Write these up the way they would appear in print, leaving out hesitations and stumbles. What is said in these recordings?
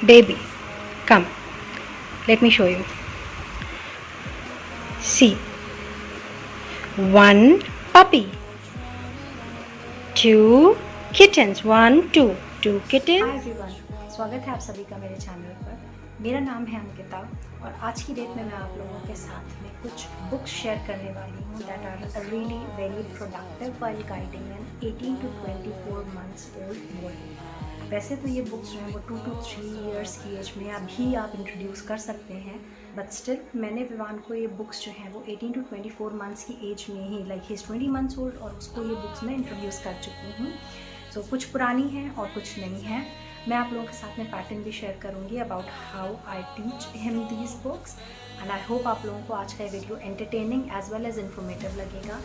baby. Come, let me show you. See, one puppy, two kittens, two kittens. Hi everyone, स्वागत है आप सभी का मेरे चैनल पर। मेरा नाम है अंकिता और आज की डेट में मैं आप लोगों के साथ में कुछ बुक्स शेयर करने वाली हूँ that are really very productive while guiding an 18 to 24 months old boy. वैसे तो ये बुक्स जो हैं वो 2 to 3 years की एज में अभी आप इंट्रोड्यूस कर सकते हैं, बट स्टिल मैंने विवान को ये बुक्स जो हैं वो 18 to 24 मंथ्स की एज में ही, like he is 20 months old, और उसको ये बुक्स मैं इंट्रोड्यूस कर चुकी हूँ। सो कुछ पुरानी हैं और कुछ नहीं हैं। मैं आप लोगों के साथ में पैटर्न भी शेयर करूँगी about how I teach him these books, and I hope आप लोगों को आज का video entertaining as well as informative लगेगा।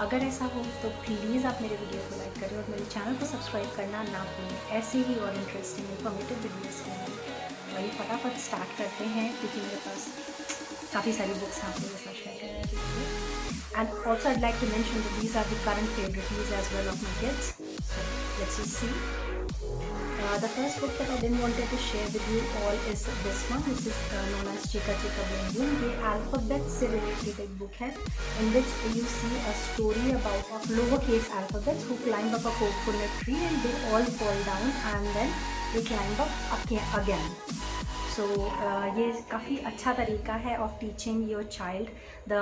अगर ऐसा हो तो प्लीज़ आप मेरे वीडियो को लाइक करें और मेरे चैनल को सब्सक्राइब करना ना भूलें ऐसे ही और इंटरेस्टिंग इन्फॉर्मेटिव वीडियोज़ के लिए। वही फटाफट स्टार्ट करते हैं क्योंकि मेरे पास काफ़ी सारी बुक्स हैं आप लोगों के साथ शेयर करने के लिए। And also I'd like to mention that these are the current favorites as well of my kids. So let's just see. The first book that I didn't wanted to share with you all is this one. This is known as Chika Chika Boom Boom. ये alphabet से related एक book है in which you see a story about of lowercase alphabets who climb up a coconut tree and they all fall down and then they climb up again. So ये काफ़ी अच्छा तरीका है of teaching your child the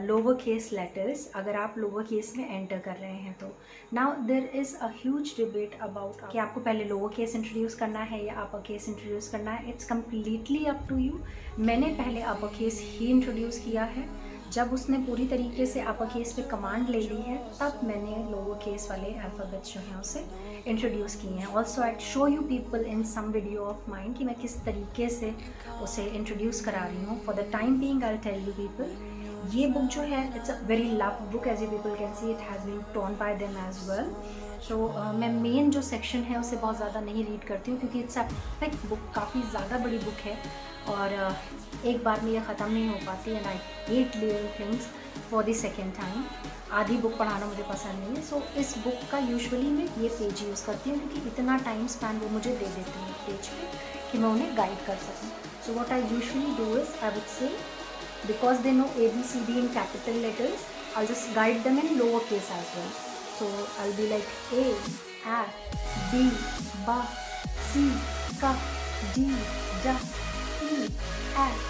lower case letters अगर आप lower case में enter कर रहे हैं तो। Now there is a huge debate about कि आपको पहले लोअर केस इंट्रोड्यूस करना है या अपर केस इंट्रोड्यूस करना है। It's completely up to you. मैंने पहले अपर केस ही इंट्रोड्यूस किया है। जब उसने पूरी तरीके से अपर केस पे कमांड ले ली है तब मैंने लोअर केस वाले अल्फ़ाबेट्स जो हैं उसे इंट्रोड्यूस किए हैं। Also I show you people in some video of mine कि मैं किस तरीके से उसे इंट्रोड्यूस करा रही हूँ। For the time being I tell you people, ये बुक जो है it's a very love book as you people can see, it has been torn by them as well. So मैं मेन जो सेक्शन है उसे बहुत ज़्यादा नहीं रीड करती हूँ क्योंकि इट्स अ थिक बुक, काफ़ी ज़्यादा बड़ी बुक है और एक बार में ये ख़त्म नहीं हो पाती। And I hate leaving things for the second time. आधी बुक पढ़ाना मुझे पसंद नहीं है। सो इस बुक का यूजुअली मैं ये पेज यूज़ करती हूँ क्योंकि इतना टाइम स्पैन वो मुझे दे देते हैं पेज पे कि मैं उन्हें गाइड कर सकूँ। So what I usually do is I would say because they know ABCD in capital letters, I'll just guide them in lower case as well. So I'll be like A, B, B, C, K, D, J, E, F,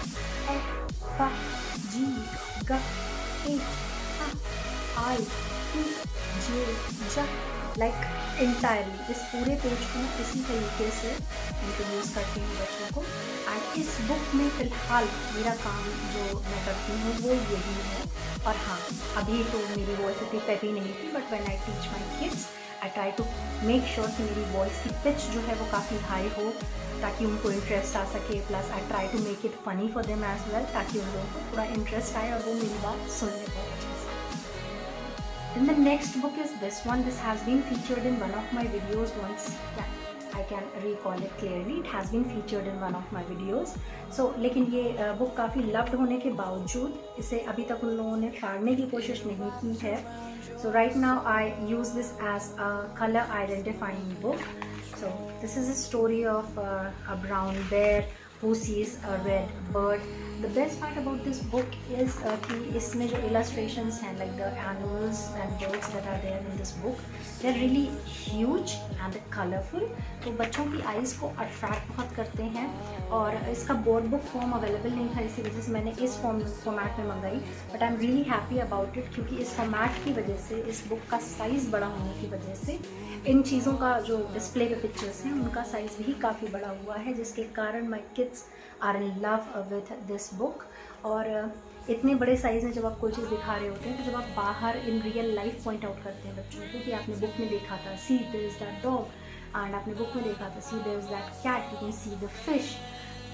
F, G, G, H, I, T, J, J, like entirely इस पूरे page को इसी तरीके से introduce करती हूँ बच्चों को। एंड इस बुक में फ़िलहाल मेरा काम जो मैं करती हूँ वो यही है। और हाँ, अभी तो मेरी वॉइस इतनी पेपी नहीं थी, but when I teach my kids I try to make sure कि मेरी वॉइस की पिच जो है वो काफ़ी हाई हो ताकि उनको इंटरेस्ट आ सके। Plus I try to make it funny for them as well ताकि उन लोगों को थोड़ा इंटरेस्ट आए और वो मेरी बात सुनने बहुत अच्छे से। Then the next book is this one. This has been featured in one of my videos once. Yeah, I can recall it clearly. It has been featured in one of my videos. So लेकिन ये book काफ़ी loved होने के बावजूद इसे अभी तक उन लोगों ने फाड़ने की कोशिश नहीं की है। So right now I use this as a color identifying book. So this is a story of a brown bear who sees a red bird. The best part about this book is कि इसमें जो illustrations हैं like the animals and birds that are there in this book, they are really huge and colorful. तो बच्चों की eyes को attract बहुत करते हैं। और इसका बोर्ड बुक फॉर्म अवेलेबल नहीं था, इसी वजह से मैंने इस फॉर्मेट में मंगाई। But I am really happy about it क्योंकि इस फॉर्मेट की वजह से, इस बुक का साइज़ बड़ा होने की वजह से इन चीज़ों का जो डिस्प्ले पे पिक्चर्स हैं उनका साइज़ भी काफ़ी बड़ा हुआ है, जिसके कारण my kids are in love with this book. और इतने बड़े साइज़ में जब आप कोई चीज़ दिखा रहे होते हैं तो जब आप बाहर in real life point out करते हैं बच्चों को कि आपने बुक में देखा था see there is that dog, and आपने बुक में देखा था see there is that cat, you can see the fish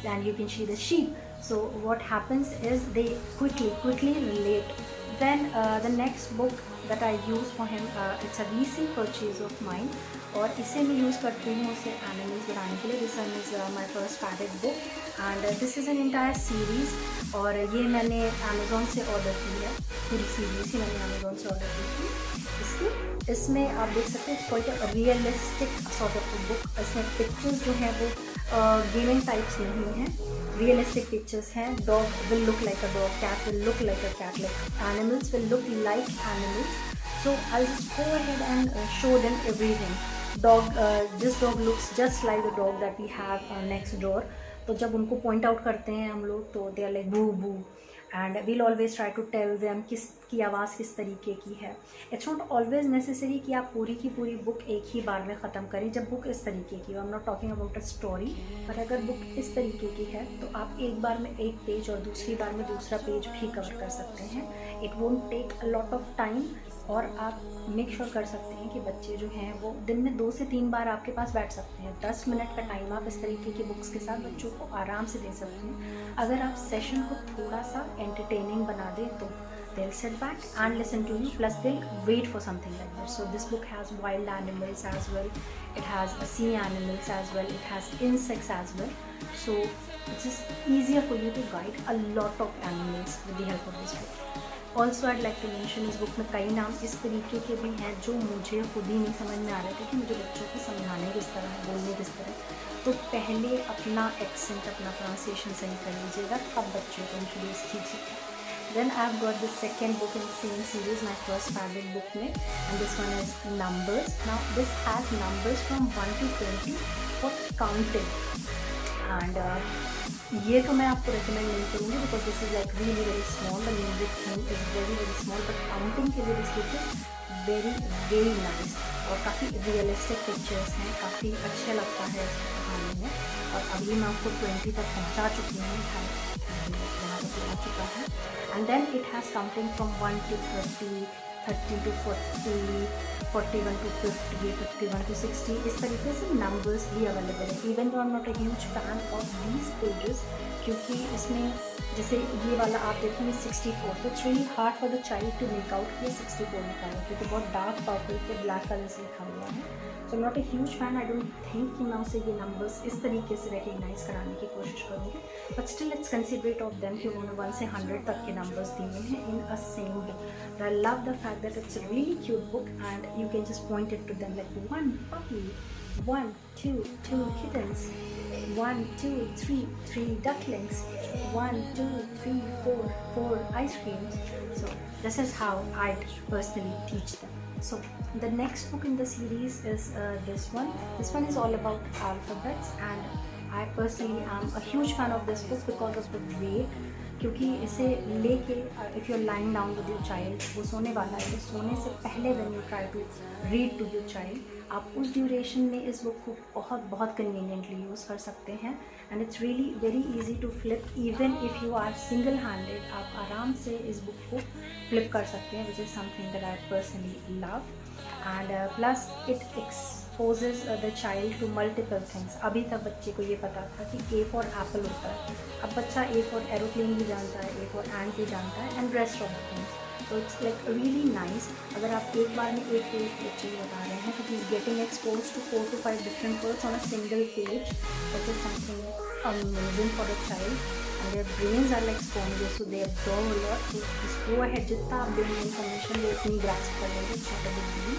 and you can see the sheep. So what happens is they quickly relate. Then the next book that I use for him, it's a recent purchase of mine और इसे मैं use करती हूँ उसे animals बनाने के लिए। This one is my first padded book and this is an entire series और ये मैंने अमेज़ोन से ऑर्डर की है, पूरी सीरीज़ ही मैंने अमेज़ोन से ऑर्डर की थी। इसकी इसमें आप देख सकते हैं quite a realistic sort of book. इसमें पिक्चर्स जो हैं वो गेमिंग टाइप्स नहीं हैं, रियलिस्टिक पिक्चर्स हैं। Dog will look like a dog, cat will look like a cat, like animals will look like animals. So I'll just go ahead and show them everything. This dog looks just like the dog that we have next door. तो जब उनको point out करते हैं हम लोग तो they are like boo boo, and we'll always try to tell them किस की आवाज़ किस तरीके की है। इट्स नॉट ऑलवेज नेसेसरी कि आप पूरी की पूरी बुक एक ही बार में ख़त्म करें। जब बुक इस तरीके की, आई am not talking about a story, पर अगर बुक इस तरीके की है तो आप एक बार में एक पेज और दूसरी बार में दूसरा पेज भी कवर कर सकते हैं। It won't take a lot of time, और आप मेक श्योर कर सकते हैं कि बच्चे जो हैं वो दिन में 2 से 3 बार आपके पास बैठ सकते हैं। 10 मिनट का टाइम आप इस तरीके की बुक्स के साथ बच्चों को आराम से दे सकते हैं। अगर आप सेशन को थोड़ा सा एंटरटेनिंग बना दें तो they'll sit back and listen to you, plus they'll wait for something like that. So this book has wild animals as well, it has sea animals as well, it has insects as well, so it's just easier for you to guide a lot of animals with the help of this book. Also I'd like to mention, इस book में कई नाम इस तरीके के भी हैं जो मुझे खुद ही नहीं समझ में आ रहे थे कि मुझे बच्चों को समझाने किस तरह, बोलने किस तरह। तो पहले अपना एक्सेंट, अपना प्रोनाउंसिएशन सही कर लीजिएगा, तब बच्चों को इंट्रोड्यूस कीजिएगा। Then I've got the second book in the same series, my first favorite book में, and this one is numbers. Now this has numbers from 1 to 20 for counting, and ये तो मैं आपको रिकमेंड नहीं करूँगी because this is like really very small, the music thing is very very small, but counting के लिए this book is very very nice, और काफ़ी रियलिस्टिक पिक्चर्स हैं, काफ़ी अच्छा लगता है इस कहानी में। और अभी मैं आपको 20 तक पहुँचा चुकी हूँ, यहाँ तक पहुँच चुका है। And then it has counting from 1 to 30, 30 to 40, 41 to 50, 51 to 60, इस तरीके से नंबर्स भी अवेलेबल है। Even though I am not a huge fan of these pages, क्योंकि इसमें जैसे ये वाला आप देखेंगे 64, तो it's really hard for the child to make out कि 64 निकालो, क्योंकि बहुत डार्क पर्पल पे ब्लैक कलर से लिखा हुआ है। So not a huge fan, I don't think कि मैं उसे ये नंबर्स इस तरीके से रिकग्नाइज कराने की कोशिश करूँगी, but still let's considerate of them कि उन्होंने 1 से 100 तक के नंबर्स दिए हैं in a same book. I love the fact that it's a really cute book and you can just point it to them like 1 puppy, 1 2 2 kittens, 1 2 3 3 ducklings, 1 2 3 4 4 ice creams. So this is how I personally teach them. So the next book in the series is this one. This one is all about alphabets, and I personally am a huge fan of this book because of the way, क्योंकि इसे लेके if you are lying down with your child, वो सोने वाला है, तो सोने से पहले when you try to read to your child, आप उस ड्यूरेशन में इस बुक को बहुत बहुत कन्वीनियंटली यूज़ कर सकते हैं। And it's really very easy to flip, even if you are single handed, आप आराम से इस बुक को फ्लिप कर सकते हैं, which is something that I personally love. And plus it exposes the child to multiple things. अभी तक बच्चे को ये पता था कि ए फॉर एप्पल होता है, अब बच्चा ए फॉर एरोप्लेन भी जानता है, ए फॉर एंट भी जानता है, and rest of the things. तो इट्स लाइक रियली नाइस। अगर आप एक बार में एक पेज बच्चे को बता रहे हैं तो he is getting expose to 4 to 5 different words on a single page, that is something amazing for the child. and their brains are like sponges, so they absorb a lot. So just go ahead, जितना आप देंगे information वो उतनी grasp कर लेंगे, it's not a big deal.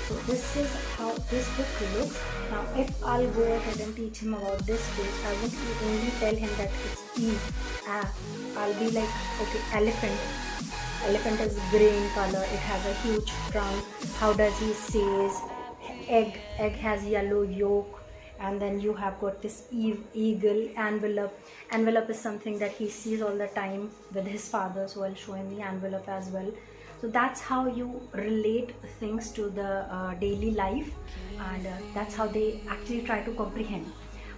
So this is how this book looks. Now if I'll go ahead and teach him about this page, I won't only tell him that it's E, I'll be like, okay, elephant. Elephant is grey in color, it has a huge trunk. How does he says egg? Egg has yellow yolk. And then you have got this eagle. Envelope is something that he sees all the time with his father, so I'll show him the envelope as well. So that's how you relate things to the daily life, and that's how they actually try to comprehend.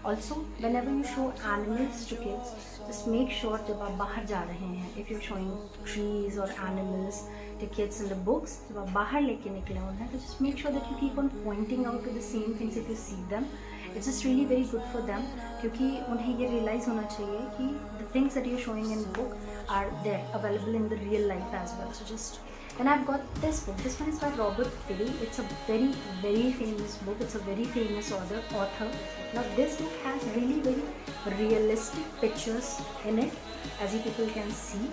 Also, whenever you show animals to kids, just make sure जब आप बाहर जा रहे हैं, if you're showing trees or animals to kids in the books, जब आप बाहर लेके निकले उन्हें, तो just make sure that you keep on pointing out to the same things if you see them. It's just really very good for them, क्योंकि उन्हें ये realize होना चाहिए कि the things that you're showing in book are there available in the real life as well. So just Then I've got this book. This one is by Robert Piri. It's a very, very famous book. It's a very famous author. Now this book has really very realistic pictures in it, as you people can see.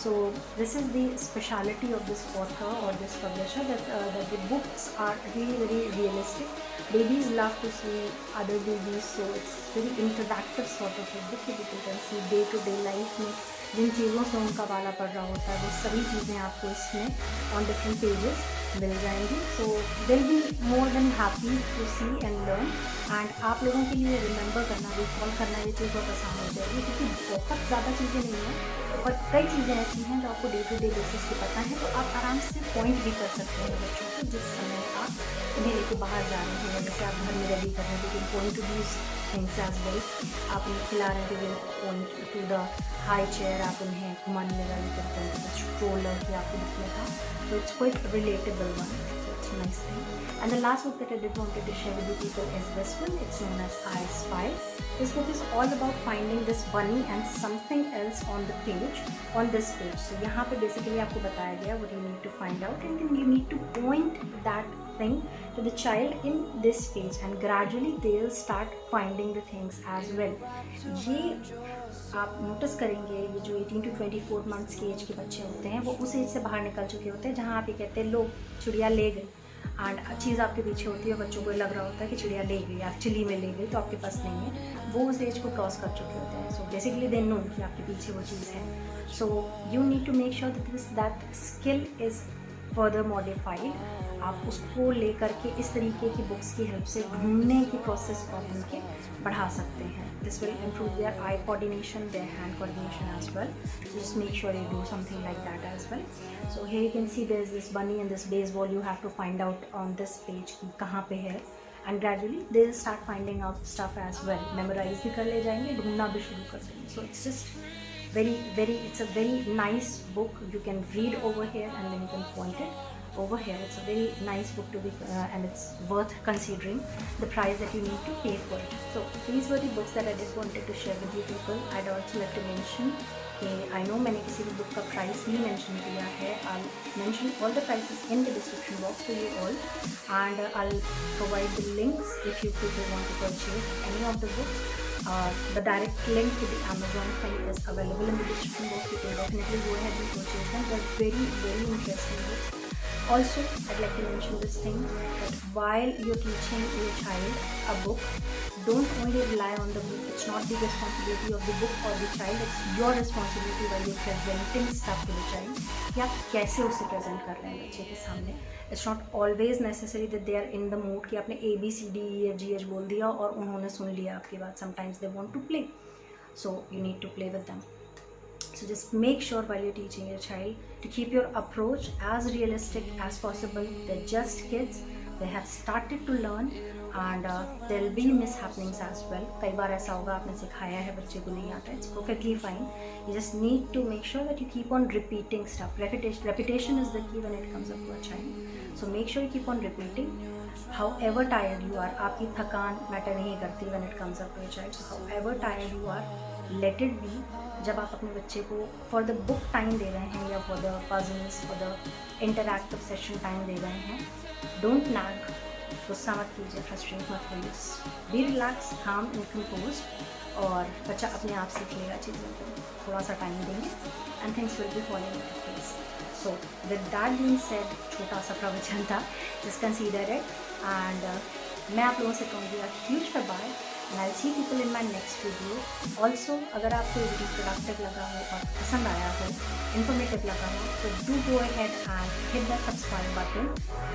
So this is the speciality of this author or this publisher, that the books are really very realistic. Babies love to see other babies, so it's very interactive sort of a book. People can see day to day life में जिन चीज़ों से उनका वाला पड़ रहा होता है वो सभी चीज़ें आपको इसमें ऑन डिफरेंट पेजेस मिल जाएंगी. So will be more than happy to see and learn. And आप लोगों के लिए रिमेंबर करना, रिकॉल करना ये चीज़ बहुत आसान हो जाएगी, क्योंकि बहुत ज़्यादा चीज़ें नहीं हैं और कई चीज़ें ऐसी हैं जो आपको डे टू डे बेसिस पे पता है, तो आप आराम से पॉइंट भी कर सकते हैं बच्चों को जिस समय आप उन्हें लेके बाहर जा रहे हैं. जैसे आप घर में रेडी कर रहे हैं, लेकिन point to these things as well. आप उन्हें खिला रहे हैं, point to the high chair, आप उन्हें घुमाने लगा करते हैं स्ट्रोलर की आपको दिखने का. So it's quite a relatable one. So it's a nice thing. And the last book that I did wanted to share with you people is this one. It's known as I Spy. This book is all about finding this bunny and something else on the page, on this page. So यहाँ पे basically आपको बताया गया what you need to find out, and then you need to point that thing to the child in this page, and gradually they'll start finding the things as well. ये आप notice करेंगे, ये जो 18 to 24 months के as के बच्चे होते हैं वो उस एज से बाहर निकल चुके होते हैं जहाँ आप ये कहते हैं लोग चिड़िया ले गए, एंड चीज़ आपके पीछे होती है, बच्चों को लग रहा होता है कि चिड़िया ले गई, एक्चुअली में ले गई तो आपके पास नहीं है. वो उस एज को क्रॉस कर चुके होते हैं. सो बेसिकली दे नो कि आपके पीछे वो चीज़ है. So you need to make sure that skill is further modified. आप उसको लेकर के इस तरीके की बुक्स की हेल्प से ढूंढने की प्रोसेस को आप उनके बढ़ा सकते हैं. This will improve their eye coordination, their hand coordination as well. Just make sure you do something like that as well. So here you can see there is this bunny and this baseball. You have to find out on this page कि कहाँ पे है, and gradually they will start finding out stuff as well. Memorise भी कर ले जाएंगे, ढूंढना भी शुरू कर देंगे. So it's just it's a very nice book. You can read over here and then you can point it over here. It's a very nice book to be and it's worth considering the price that you need to pay for it. So these were the books that I just wanted to share with you people. I'd also like to mention कि I know मैंने किसी भी book का price नहीं mention किया है. I'll mention all the prices in the description box for you all, and I'll provide the links if you people want to purchase any of the books. The direct link to the Amazon thing is available in the description box. You can definitely go ahead and purchase them. They're very, very interesting books. Also, I'd like to mention this thing that while you're teaching your child a book, don't only rely on the book. It's not the responsibility of the book or the child. It's your responsibility while you're presenting stuff to the child. कि आप कैसे उसे present कर रहे हैं बच्चे के सामने. It's not always necessary that they are in the mood कि आपने ABCDEFGH बोल दिया और उन्होंने सुन लिया आपकी बात. Sometimes they want to play, so you need to play with them. So just make sure while you're teaching your child to keep your approach as realistic as possible. They're just kids. They have started to learn, and there will be mishappenings as well. कई बार ऐसा होगा आपने सिखाया है बच्चे को नहीं आता. It's perfectly fine. You just need to make sure that you keep on repeating stuff. Repetition is the key when it comes up to a child. So make sure you keep on repeating. However tired you are, आपकी थकान matter नहीं करती when it comes up to a child. So however tired you are, let it be. जब आप अपने बच्चे को for the book time दे रहे हैं या for the puzzles, for the interactive session time दे रहे हैं, डोंट नैग. गुस्सा मत कीजिए, फ्रस्ट्रेट मत होइए. बी रिलैक्स, काम एंड कंपोज, और बच्चा अपने आप सीख लेगा चीज़ों को. थोड़ा सा टाइम देंगे and things will be following into place. So with that being said, छोटा सा प्रवचन था, जस्ट कंसीडर इट. एंड मैं आप लोगों से कहूँगी huge bye, and I'll see people in my next video. Also, अगर आपको ये वीडियो प्रोडक्टिव लगा हो और पसंद आया हो, इन्फॉर्मेटिव लगा हो, तो do go ahead and hit that subscribe button.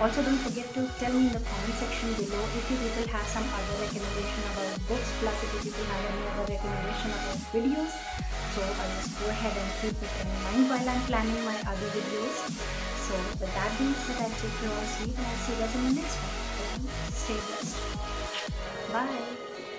Also, don't forget to tell me in the comment section below if you people have some other recommendation about books, plus if you people have any other recommendation about videos. So I'll just go ahead and keep it in mind while I'm planning my other videos. So with that being said, I'll take your all sleep and I'll see you guys in the next one. Stay blessed. Bye.